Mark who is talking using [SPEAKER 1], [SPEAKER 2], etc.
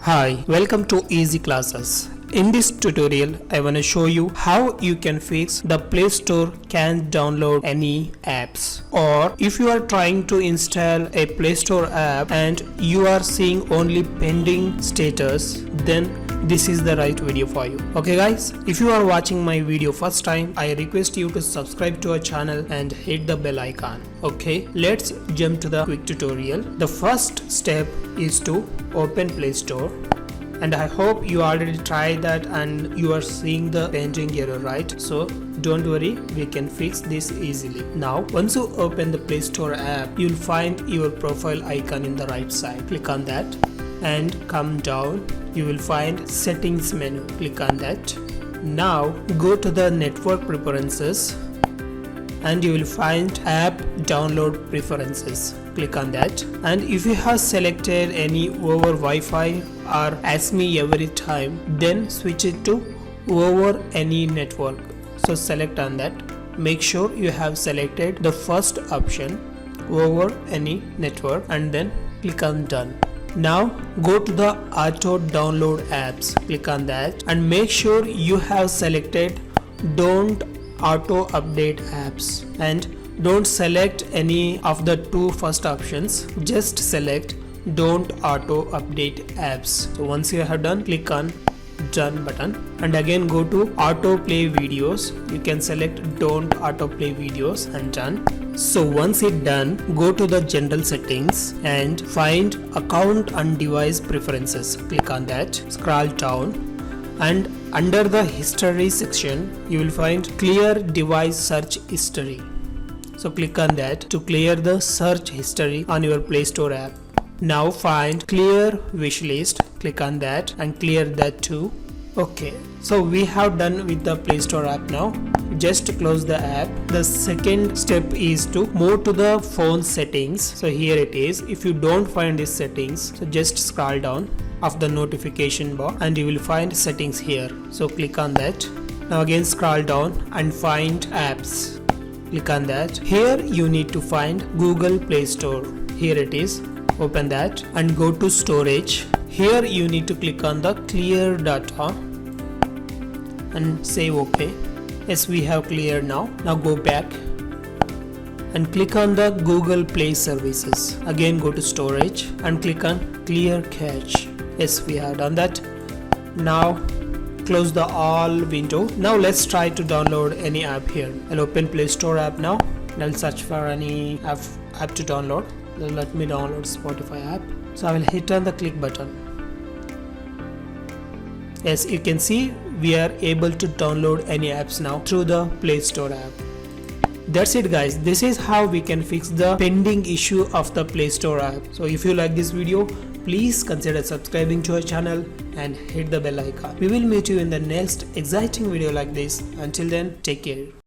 [SPEAKER 1] Hi, welcome to Easy Classes. In this tutorial, I want to show you how you can fix the Play Store can't download any apps. Or if you are trying to install a Play Store app and you are seeing only pending status, then this is the right video for you. Okay guys, if you are watching my video first time, I request you to subscribe to our channel and hit the bell icon. Okay, let's jump to the quick tutorial. The first step is to open Play Store. And I hope you already tried that and you are seeing the pending error, right? So don't worry, we can fix this easily. Now once you open the Play Store app, you'll find your profile icon in the right side. Click on that and come down. You will find settings menu. Click on that. Now go to the network preferences and you will find app download preferences. Click on that, and if you have selected any over Wi-Fi or ask me every time, then switch it to over any network. So select on that. Make sure you have selected the first option, over any network, and then click on done. Now go to the auto download apps. Click on that and make sure you have selected don't auto update apps, and don't select any of the two first options, just select don't auto update apps. So once you have done, click on done button and again go to auto play videos. You can select don't auto play videos and done. So once it done, go to the general settings and find account and device preferences. Click on that, scroll down, and under the history section you will find clear device search history. So click on that to clear the search history on your Play Store app. Now find clear wishlist. Click on that and clear that too. Okay, so we have done with the Play Store app now. Just close the app. The second step is to move to the phone settings. So here it is. If you don't find these settings, so just scroll down of the notification bar and you will find settings here. So click on that. Now again scroll down and find apps. Click on that. Here you need to find Google Play Store. Here it is. Open that and go to storage. Here you need to click on the clear data and say OK. Yes, we have cleared now. Now go back and click on the Google Play services. Again go to storage and click on clear cache. Yes, we have done that. Now close the all window. Now let's try to download any app here. I'll open Play Store app now. I'll search for any app to download. Let me download Spotify app. So I will hit on the click button. Yes, you can see we are able to download any apps now through the Play Store app. That's it guys. This is how we can fix the pending issue of the Play Store app. So if you like this video, please consider subscribing to our channel and hit the bell icon. We will meet you in the next exciting video like this. Until then, take care.